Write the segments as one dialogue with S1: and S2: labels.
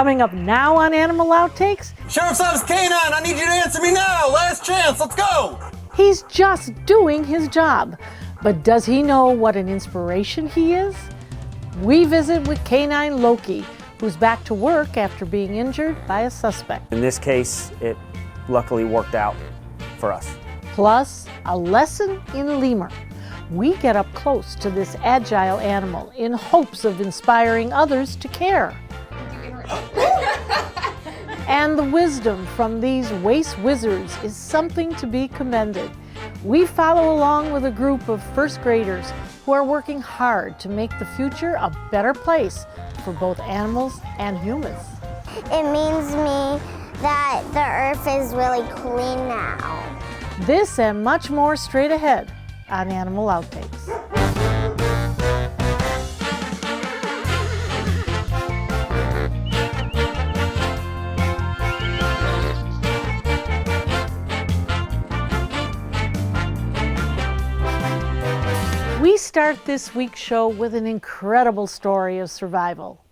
S1: Coming up now on Animal Outtakes.
S2: Sheriff's Office K-9, I need you to answer me now. Last chance, let's go.
S1: He's just doing his job. But does he know what an inspiration he is? We visit with K-9 Loki, who's back to work after being injured by a suspect.
S3: In this case, it luckily worked out for us.
S1: Plus, a lesson in lemur. We get up close to this agile animal in hopes of inspiring others to care. And the wisdom from these waste wizards is something to be commended. We follow along with a group of first graders who are working hard to make the future a better place for both animals and humans.
S4: It means me that the earth is really clean now.
S1: This and much more straight ahead on Animal Outtakes. We start this week's show with an incredible story of survival.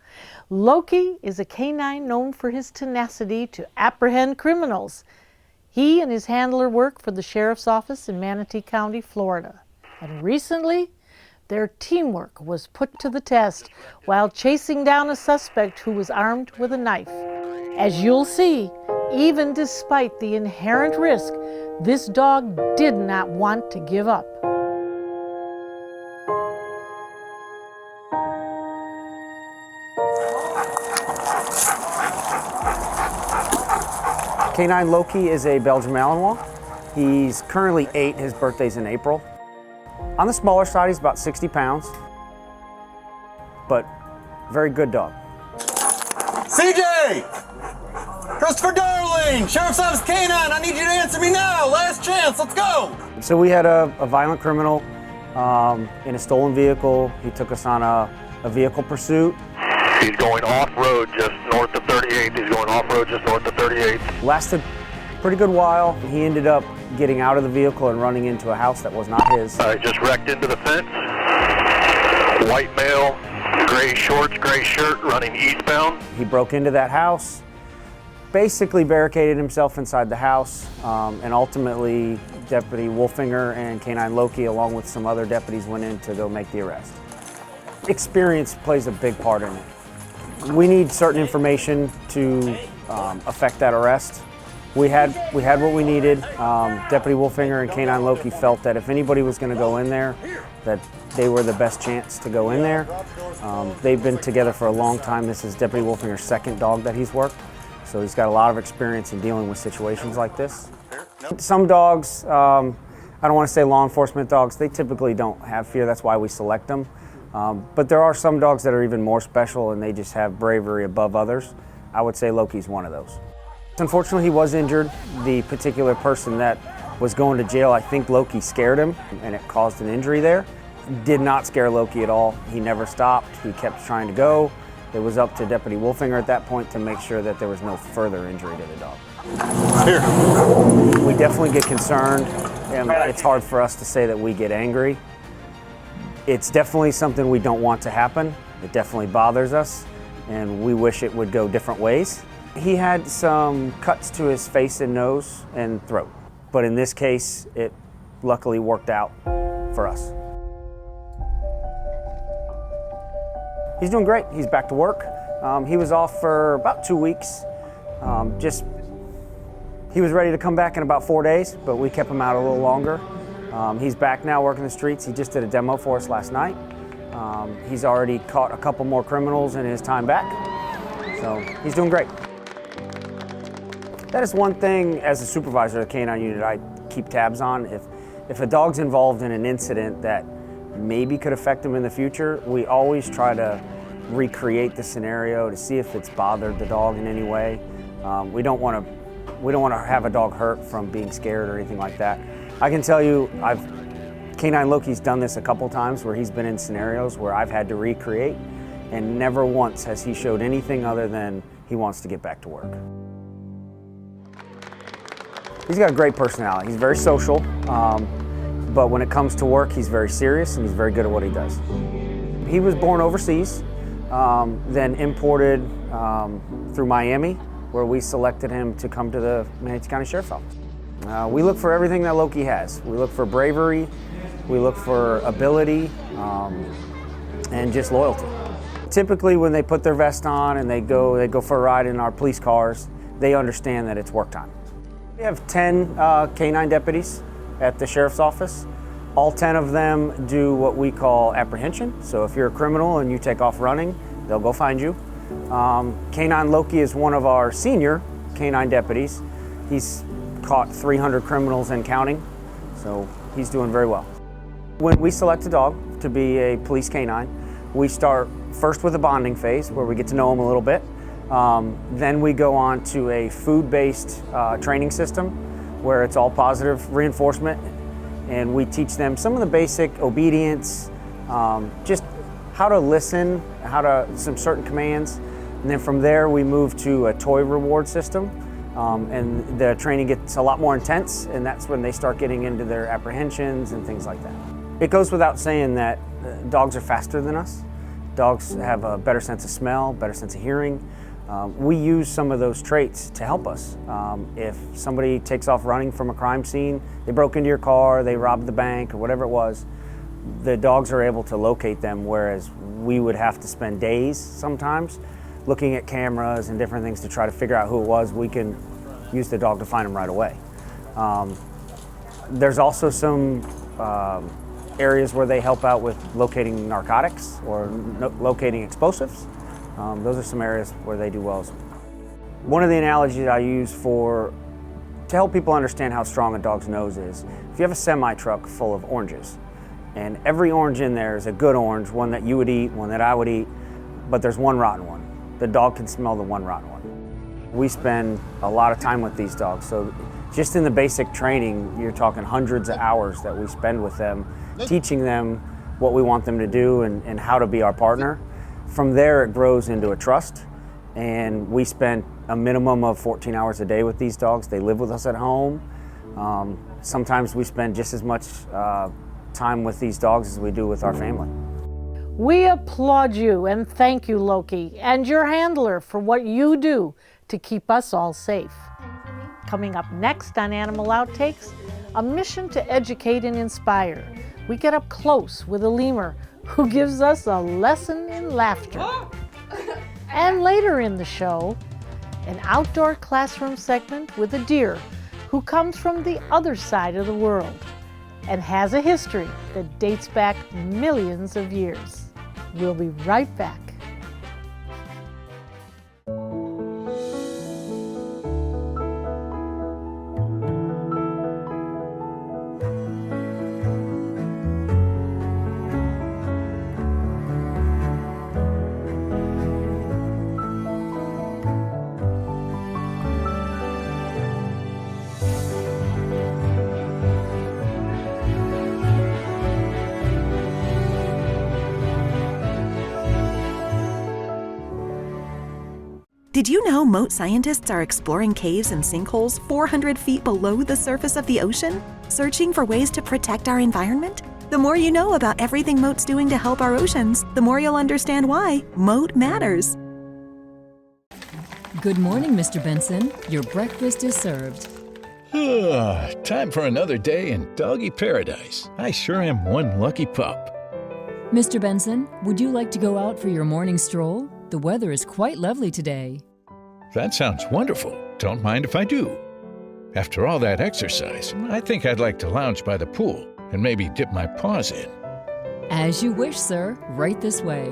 S1: Loki is a canine known for his tenacity to apprehend criminals. He and his handler work for the sheriff's office in Manatee County, Florida. And recently, their teamwork was put to the test while chasing down a suspect who was armed with a knife. As you'll see, even despite the inherent risk, this dog did not want to give up.
S3: K-9 Loki is a Belgian Malinois. He's currently 8, his birthday's in April. On the smaller side, he's about 60 pounds, but very good dog.
S2: CJ! Christopher Darling! Sheriff's Office K-9, I need you to answer me now. Last chance, let's go.
S3: So we had a violent criminal in a stolen vehicle. He took us on a vehicle pursuit.
S5: He's going off-road just north of 38th. He's going off-road just north of 38th.
S3: Lasted a pretty good while. He ended up getting out of the vehicle and running into a house that was not his.
S5: Just wrecked into the fence. White male, gray shorts, gray shirt, running eastbound.
S3: He broke into that house, basically barricaded himself inside the house, and ultimately Deputy Wolfinger and K-9 Loki, along with some other deputies, went in to go make the arrest. Experience plays a big part in it. We need certain information to affect that arrest. We had what we needed. Deputy Wolfinger and K-9 Loki felt that if anybody was going to go in there, that they were the best chance to go in there. They've been together for a long time. This is Deputy Wolfinger's second dog that he's worked, so he's got a lot of experience in dealing with situations like this. Some dogs, I don't want to say law enforcement dogs, they typically don't have fear. That's why we select them. But there are some dogs that are even more special and they just have bravery above others. I would say Loki's one of those. Unfortunately, he was injured. The particular person that was going to jail, I think Loki scared him and it caused an injury there. Did not scare Loki at all. He never stopped. He kept trying to go. It was up to Deputy Wolfinger at that point to make sure that there was no further injury to the dog.
S2: Here.
S3: We definitely get concerned, and it's hard for us to say that we get angry. It's definitely something we don't want to happen. It definitely bothers us, and we wish it would go different ways. He had some cuts to his face and nose and throat, but in this case, it luckily worked out for us. He's doing great. He's back to work. He was off for about 2 weeks. He was ready to come back in about 4 days, but we kept him out a little longer. He's back now working the streets. He just did a demo for us last night. He's already caught a couple more criminals in his time back, so he's doing great. That is one thing as a supervisor of the K-9 unit I keep tabs on. If a dog's involved in an incident that maybe could affect him in the future, we always try to recreate the scenario to see if it's bothered the dog in any way. We don't want to have a dog hurt from being scared or anything like that. I can tell you, K-9 Loki's done this a couple times where he's been in scenarios where I've had to recreate, and never once has he showed anything other than he wants to get back to work. He's got a great personality. He's very social, but when it comes to work, he's very serious and he's very good at what he does. He was born overseas, then imported through Miami, where we selected him to come to the Manatee County Sheriff's Office. We look for everything that Loki has. We look for bravery, we look for ability, and just loyalty. Typically when they put their vest on and they go for a ride in our police cars, they understand that it's work time. We have 10 K-9 deputies at the Sheriff's Office. All 10 of them do what we call apprehension. So if you're a criminal and you take off running, they'll go find you. K-9 Loki is one of our senior K-9 deputies. He's caught 300 criminals and counting, so he's doing very well. When we select a dog to be a police K-9, we start first with a bonding phase where we get to know them a little bit. Then we go on to a food-based training system where it's all positive reinforcement, and we teach them some of the basic obedience, just how to listen, some certain commands. And then from there we move to a toy reward system, and the training gets a lot more intense, and that's when they start getting into their apprehensions and things like that. It goes without saying that dogs are faster than us. Dogs have a better sense of smell, better sense of hearing. We use some of those traits to help us. If somebody takes off running from a crime scene, they broke into your car, they robbed the bank, or whatever it was, the dogs are able to locate them, whereas we would have to spend days sometimes looking at cameras and different things to try to figure out who it was. We can use the dog to find them right away. There's also some areas where they help out with locating narcotics or locating explosives. Those are some areas where they do well. One of the analogies I use to help people understand how strong a dog's nose is, if you have a semi-truck full of oranges, and every orange in there is a good orange, one that you would eat, one that I would eat, but there's one rotten one. The dog can smell the one rotten one. We spend a lot of time with these dogs, so just in the basic training, you're talking hundreds of hours that we spend with them, teaching them what we want them to do and how to be our partner. From there, it grows into a trust, and we spend a minimum of 14 hours a day with these dogs. They live with us at home. Sometimes we spend just as much time with these dogs as we do with our family.
S1: We applaud you and thank you, Loki, and your handler for what you do to keep us all safe. Coming up next on Animal Outtakes, a mission to educate and inspire. We get up close with a lemur who gives us a lesson in laughter. And later in the show, an outdoor classroom segment with a deer who comes from the other side of the world and has a history that dates back millions of years. We'll be right back.
S6: Did you know moat scientists are exploring caves and sinkholes 400 feet below the surface of the ocean, searching for ways to protect our environment? The more you know about everything Moat's doing to help our oceans, the more you'll understand why Moat matters.
S7: Good morning, Mr. Benson. Your breakfast is served.
S8: Time for another day in doggy paradise. I sure am one lucky pup.
S7: Mr. Benson, would you like to go out for your morning stroll? The weather is quite lovely today.
S8: That sounds wonderful. Don't mind if I do. After all that exercise, I think I'd like to lounge by the pool and maybe dip my paws in.
S7: As you wish, sir. Right this way.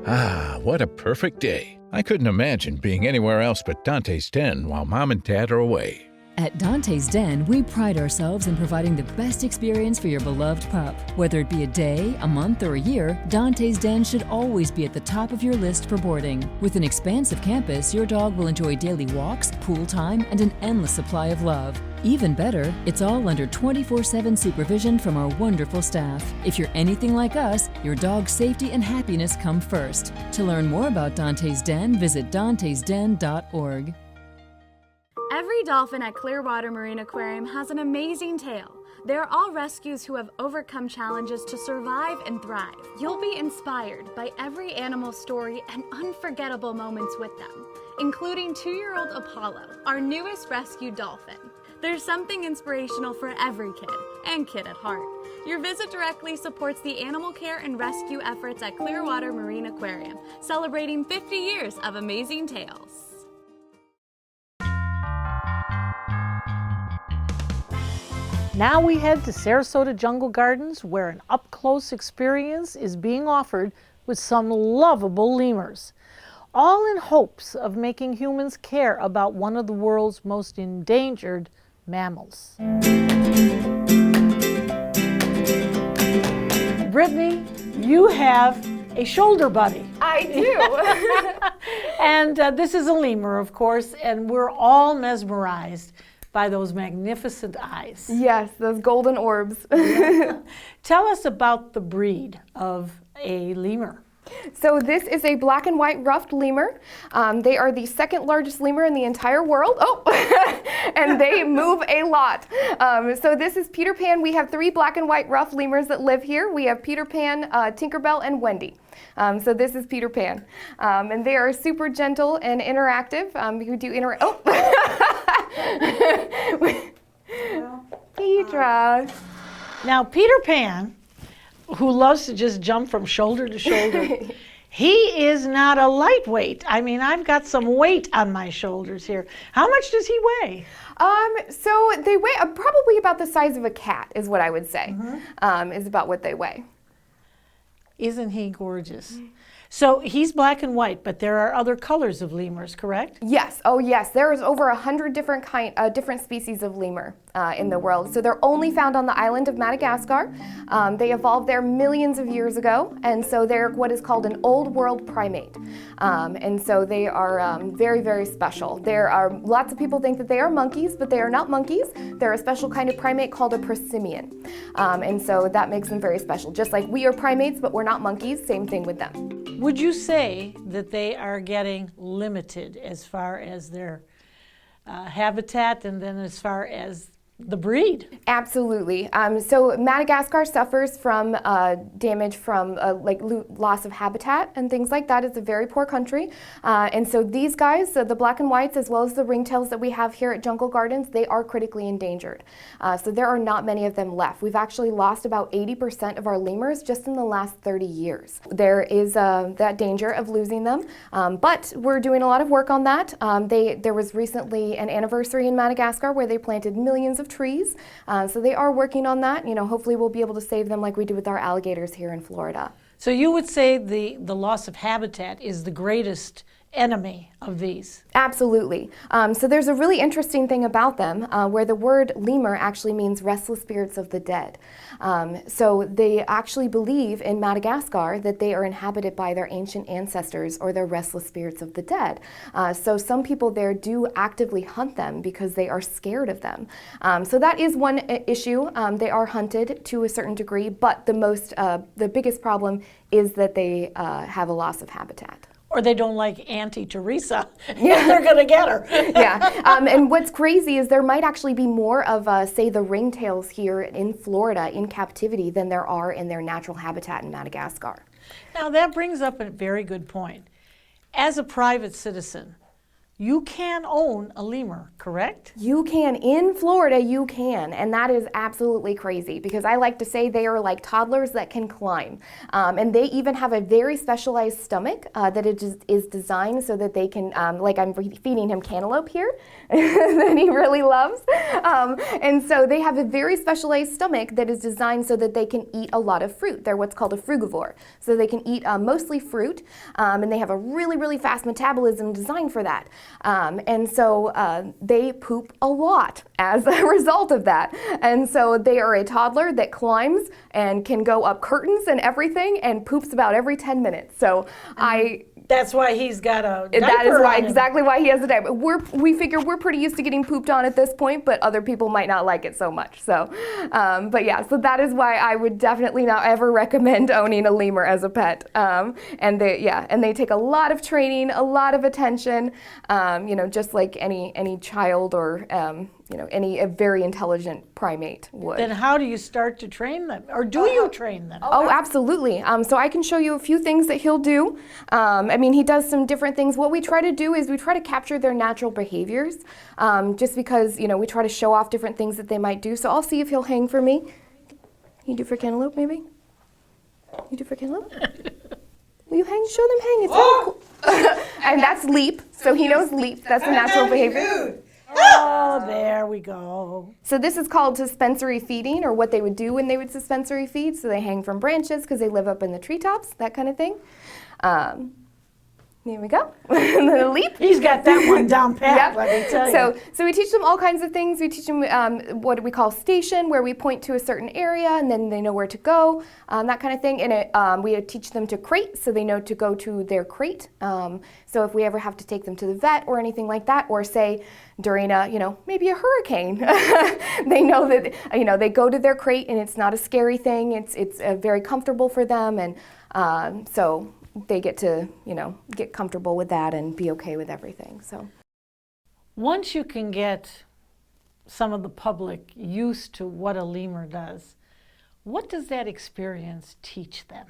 S8: Ah, what a perfect day. I couldn't imagine being anywhere else but Dante's Den while Mom and Dad are away.
S7: At Dante's Den, we pride ourselves in providing the best experience for your beloved pup. Whether it be a day, a month, or a year, Dante's Den should always be at the top of your list for boarding. With an expansive campus, your dog will enjoy daily walks, pool time, and an endless supply of love. Even better, it's all under 24/7 supervision from our wonderful staff. If you're anything like us, your dog's safety and happiness come first. To learn more about Dante's Den, visit dantesden.org.
S9: Every Every dolphin at Clearwater Marine Aquarium has an amazing tale. They're all rescues who have overcome challenges to survive and thrive. You'll be inspired by every animal story and unforgettable moments with them, including 2-year-old Apollo, our newest rescued dolphin. There's something inspirational for every kid, and kid at heart. Your visit directly supports the animal care and rescue efforts at Clearwater Marine Aquarium, celebrating 50 years of amazing tales.
S1: Now we head to Sarasota Jungle Gardens, where an up-close experience is being offered with some lovable lemurs, all in hopes of making humans care about one of the world's most endangered mammals. Brittany, you have a shoulder buddy.
S10: I do.
S1: And this is a lemur, of course, and we're all mesmerized by those magnificent eyes.
S10: Yes, those golden orbs.
S1: Tell us about the breed of a lemur.
S10: So this is a black and white ruffed lemur. They are the second largest lemur in the entire world. And they move a lot. So this is Peter Pan. We have 3 black and white ruffed lemurs that live here. We have Peter Pan, Tinkerbell, and Wendy. So this is Peter Pan. And they are super gentle and interactive. We do Petra.
S1: Now Peter Pan, who loves to just jump from shoulder to shoulder, he is not a lightweight. I mean, I've got some weight on my shoulders here. How much does he weigh?
S10: So they weigh probably about the size of a cat is what I would say, is about what they weigh.
S1: Isn't he gorgeous? So he's black and white, but there are other colors of lemurs, correct?
S10: Yes. Oh, yes. There is over 100 different species of lemur in the world. So they're only found on the island of Madagascar. They evolved there millions of years ago, and so they're what is called an old world primate. And so they are very, very special. There are lots of people think that they are monkeys, but they are not monkeys. They're a special kind of primate called a prosimian. And so that makes them very special. Just like we are primates, but we're not monkeys, same thing with them.
S1: Would you say that they are getting limited as far as their habitat and then as far as the breed?
S10: Absolutely. So Madagascar suffers from damage from loss of habitat and things like that. It's a very poor country. And so these guys, the black and whites as well as the ringtails that we have here at Jungle Gardens, they are critically endangered. So there are not many of them left. We've actually lost about 80% of our lemurs just in the last 30 years. There is that danger of losing them, but we're doing a lot of work on that. There was recently an anniversary in Madagascar where they planted millions of trees. So they are working on that. You know, hopefully we'll be able to save them like we do with our alligators here in Florida.
S1: So you would say the loss of habitat is the greatest enemy of these?
S10: Absolutely. So there's a really interesting thing about them where the word lemur actually means restless spirits of the dead. So they actually believe in Madagascar that they are inhabited by their ancient ancestors or their restless spirits of the dead. So some people there do actively hunt them because they are scared of them. So that is one issue. They are hunted to a certain degree, but the biggest problem is that they have a loss of habitat.
S1: Or they don't like Auntie Teresa. Yeah, they're going to get her.
S10: Yeah, and what's crazy is there might actually be more of, say, the ringtails here in Florida in captivity than there are in their natural habitat in Madagascar.
S1: Now that brings up a very good point. As a private citizen, you can own a lemur, correct?
S10: You can. In Florida, you can. And that is absolutely crazy because I like to say they are like toddlers that can climb. And they even have a very specialized stomach that is designed so that they can, like I'm feeding him cantaloupe here that he really loves. And so they have a very specialized stomach that is designed so that they can eat a lot of fruit. They're what's called a frugivore. So they can eat mostly fruit, and they have a really, really fast metabolism designed for that. And so they poop a lot as a result of that. And so they are a toddler that climbs and can go up curtains and everything and poops about every 10 minutes. So
S1: That's why he's got a diaper
S10: That is why
S1: on him.
S10: exactly why he has a diaper. We figure we're pretty used to getting pooped on at this point, but other people might not like it so much. So, but yeah, so that is why I would definitely not ever recommend owning a lemur as a pet. And they take a lot of training, a lot of attention. Just like any child or any very intelligent primate would.
S1: Then how do you start to train them? Or do you train them?
S10: Oh, absolutely. So I can show you a few things that he'll do. He does some different things. What we try to do is we try to capture their natural behaviors, just because, we try to show off different things that they might do. So I'll see if he'll hang for me. You do for cantaloupe, maybe? You do for cantaloupe? Will you hang? Show them hang. It's really cool. And that's leap. So he knows leap. That's a natural behavior.
S1: Oh, there we go.
S10: So this is called suspensory feeding, or what they would do when they would suspensory feed. So they hang from branches because they live up in the treetops, that kind of thing. There we go. The leap.
S1: He's got that one down pat,
S10: Yep.
S1: let me tell you.
S10: So we teach them all kinds of things. We teach them what we call station, where we point to a certain area and then they know where to go, that kind of thing. And we teach them to crate, so they know to go to their crate. So if we ever have to take them to the vet or anything like that, or say during maybe a hurricane, they know that they go to their crate and it's not a scary thing. It's very comfortable for them, and so they get to, get comfortable with that and be okay with everything. So
S1: once you can get some of the public used to what a lemur does, what does that experience teach them?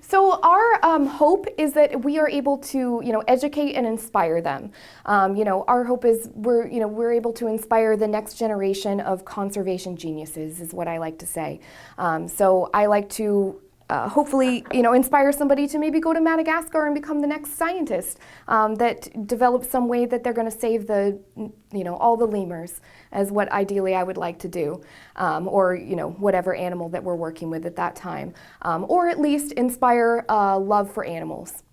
S10: So our hope is that we are able to, educate and inspire them. Our hope is we're able to inspire the next generation of conservation geniuses, is what I like to say. So I like to hopefully, inspire somebody to maybe go to Madagascar and become the next scientist that develops some way that they're going to save all the lemurs, as what ideally I would like to do, or whatever animal that we're working with at that time, or at least inspire love for animals,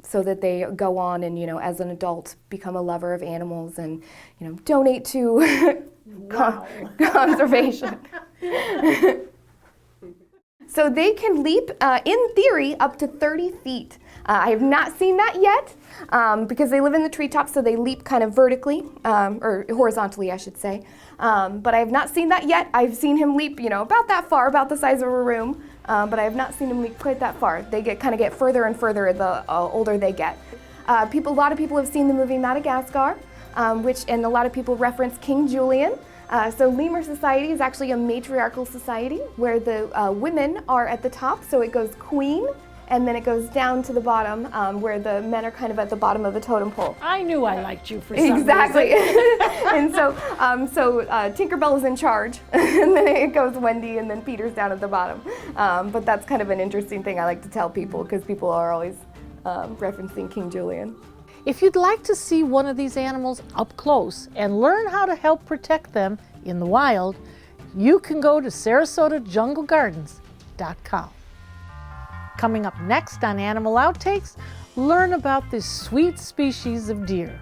S10: so that they go on and as an adult become a lover of animals and donate to conservation. So they can leap, in theory, up to 30 feet. I have not seen that yet, because they live in the treetops, so they leap kind of vertically, or horizontally, I should say. But I have not seen that yet. I've seen him leap, about that far, about the size of a room, but I have not seen him leap quite that far. They kind of get further and further the older they get. A lot of people have seen the movie Madagascar, and a lot of people reference King Julian. So Lemur Society is actually a matriarchal society where the women are at the top, so it goes queen, and then it goes down to the bottom, where the men are kind of at the bottom of the totem pole.
S1: I knew I liked you for some reason.
S10: Exactly. And so Tinkerbell is in charge, and then it goes Wendy, and then Peter's down at the bottom. But that's kind of an interesting thing I like to tell people, because people are always referencing King Julian.
S1: If you'd like to see one of these animals up close and learn how to help protect them in the wild, you can go to SarasotaJungleGardens.com. Coming up next on Animal Outtakes, learn about this sweet species of deer.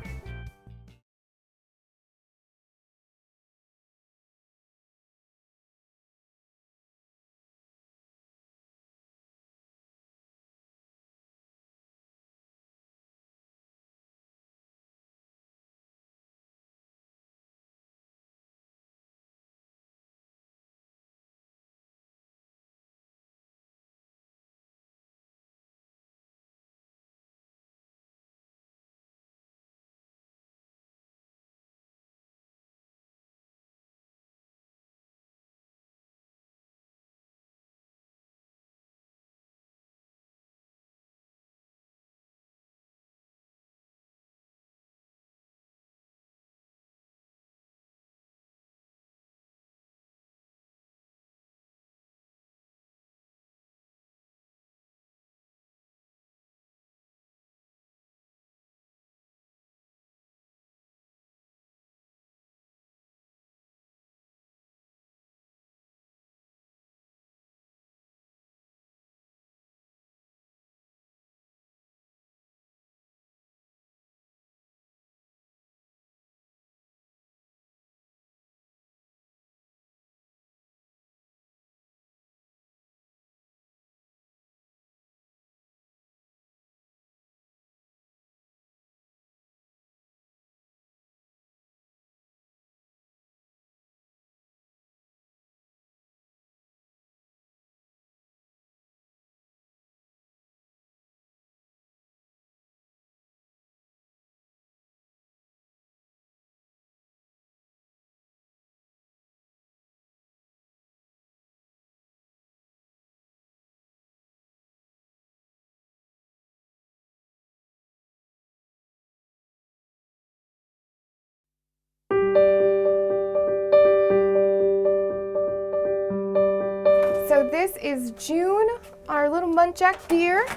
S10: is June, our little muntjac deer,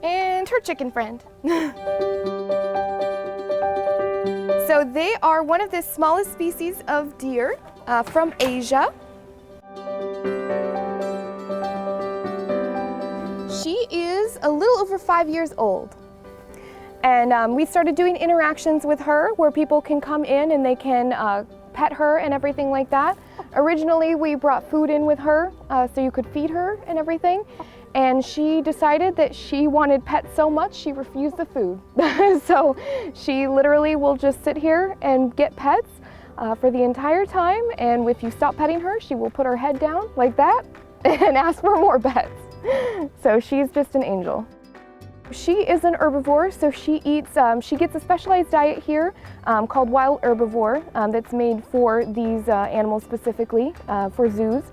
S10: and her chicken friend. So they are one of the smallest species of deer from Asia. She is a little over 5 years old. And we started doing interactions with her where people can come in and they can pet her and everything like that. Originally, we brought food in with her so you could feed her and everything. And she decided that she wanted pets so much she refused the food. So she literally will just sit here and get pets for the entire time. And if you stop petting her, she will put her head down like that and ask for more pets. So she's just an angel. She is an herbivore, so she eats, she gets a specialized diet here called wild herbivore that's made for these animals specifically for zoos.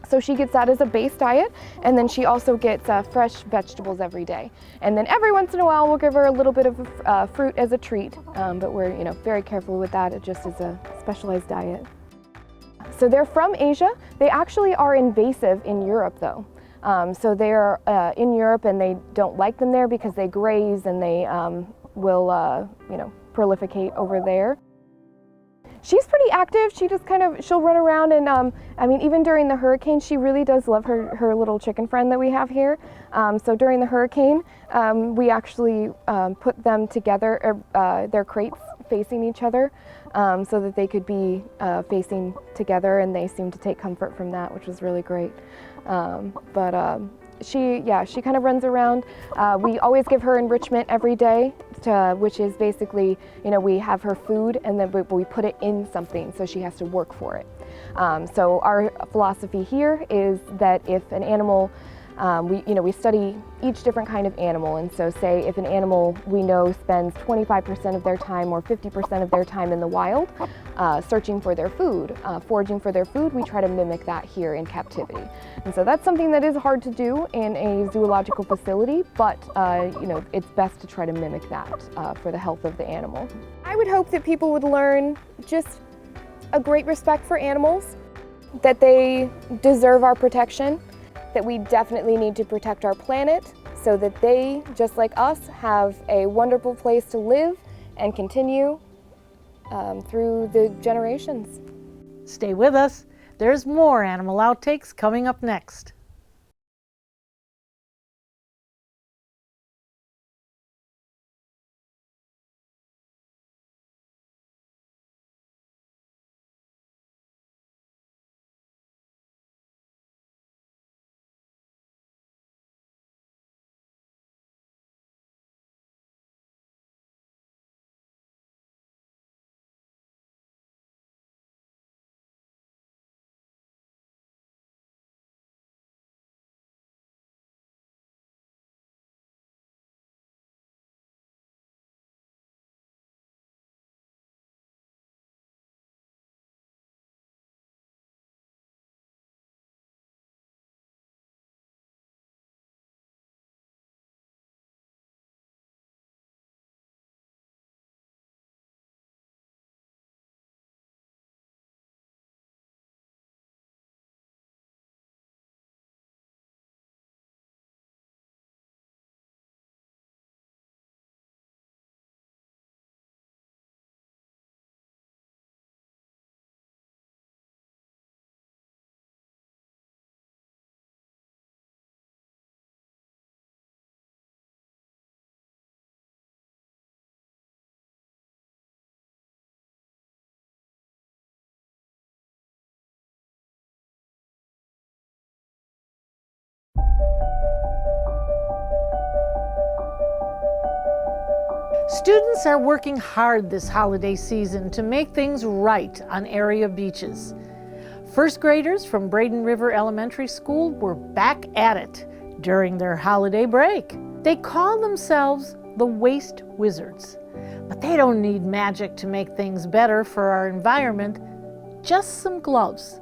S10: So she gets that as a base diet, and then she also gets fresh vegetables every day. And then every once in a while we'll give her a little bit of fruit as a treat, but we're very careful with that. It just is a specialized diet. So they're from Asia. They actually are invasive in Europe though. So they're in Europe and they don't like them there because they graze and they will, proliferate over there. She's pretty active. She just she'll run around and, I mean, even during the hurricane, she really does love her little chicken friend that we have here. So during the hurricane, we actually put them together, their crates facing each other, so that they could be facing together, and they seemed to take comfort from that, which was really great. She kind of runs around. We always give her enrichment every day, which is basically, we have her food and then we put it in something, so she has to work for it. So our philosophy here is that if an animal, we study each different kind of animal, and so say if an animal we know spends 25% of their time or 50% of their time in the wild searching for their food, foraging for their food, we try to mimic that here in captivity. And so that's something that is hard to do in a zoological facility, but it's best to try to mimic that for the health of the animal. I would hope that people would learn just a great respect for animals, that they deserve our protection, that we definitely need to protect our planet so that they, just like us, have a wonderful place to live and continue through the generations.
S1: Stay with us. There's more Animal Outtakes coming up next. Students are working hard this holiday season to make things right on area beaches. First graders from Braden River Elementary School were back at it during their holiday break. They call themselves the Waste Wizards, but they don't need magic to make things better for our environment, just some gloves,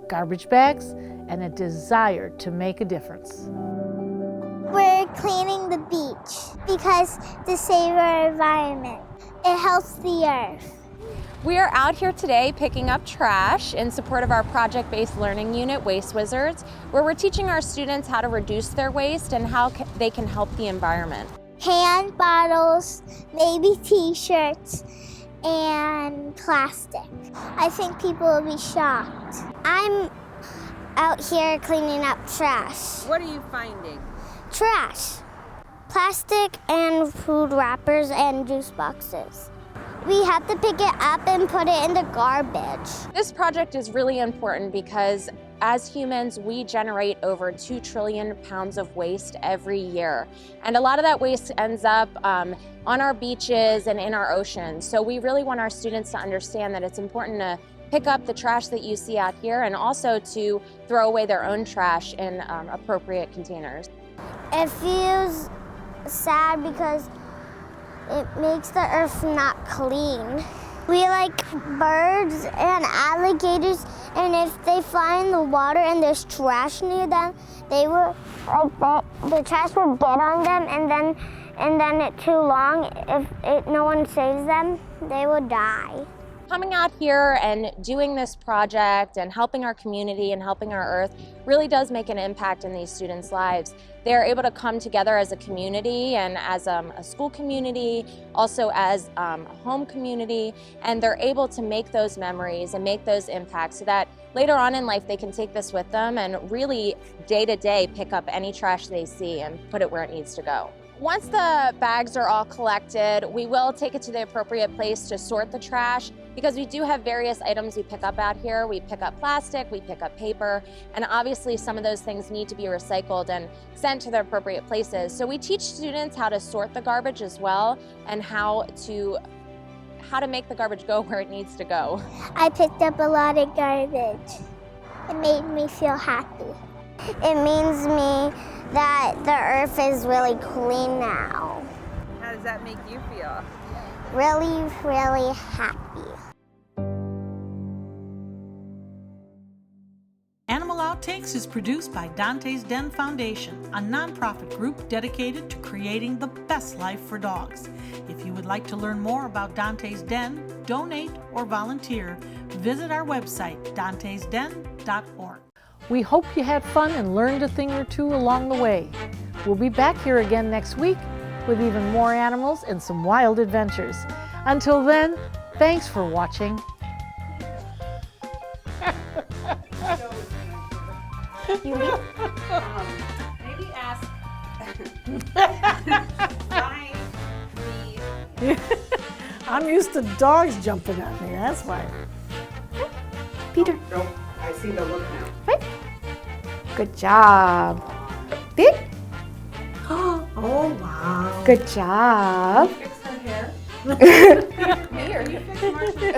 S1: garbage bags, and a desire to make a difference.
S4: We're cleaning the beach because to save our environment. It helps the earth.
S11: We are out here today picking up trash in support of our project-based learning unit, Waste Wizards, where we're teaching our students how to reduce their waste and how they can help the environment.
S4: Hand bottles, maybe t-shirts, and plastic. I think people will be shocked. I'm out here cleaning up trash.
S12: What are you finding?
S4: Trash. Plastic and food wrappers and juice boxes. We have to pick it up and put it in the garbage.
S11: This project is really important because as humans, we generate over 2 trillion pounds of waste every year. And a lot of that waste ends up on our beaches and in our oceans. So we really want our students to understand that it's important to pick up the trash that you see out here and also to throw away their own trash in appropriate containers.
S4: It feels sad because it makes the earth not clean. We like birds and alligators, and if they fly in the water and there's trash near them, they will the trash will get on them, and then it's too long. If no one saves them, they will die.
S11: Coming out here and doing this project and helping our community and helping our earth really does make an impact in these students' lives. They're able to come together as a community and as a school community, also as a home community, and they're able to make those memories and make those impacts so that later on in life they can take this with them and really day to day pick up any trash they see and put it where it needs to go. Once the bags are all collected, we will take it to the appropriate place to sort the trash because we do have various items we pick up out here. We pick up plastic, we pick up paper, and obviously some of those things need to be recycled and sent to the appropriate places. So we teach students how to sort the garbage as well and how to make the garbage go where it needs to go.
S4: I picked up a lot of garbage. It made me feel happy. It means me that the earth is really clean now.
S12: How does that make you feel?
S4: Really, really happy.
S1: Animal Outtakes is produced by Dante's Den Foundation, a nonprofit group dedicated to creating the best life for dogs. If you would like to learn more about Dante's Den, donate, or volunteer, visit our website, dantesden.org. We hope you had fun and learned a thing or two along the way. We'll be back here again next week with even more animals and some wild adventures. Until then, thanks for watching.
S12: Maybe ask why
S1: I'm used to dogs jumping at me, that's why.
S10: Peter.
S12: Nope, I see the look now.
S10: Right. Good job. Big.
S1: Oh, wow.
S10: Good job.
S12: Fix her hair.
S10: Me or you fix Marcia?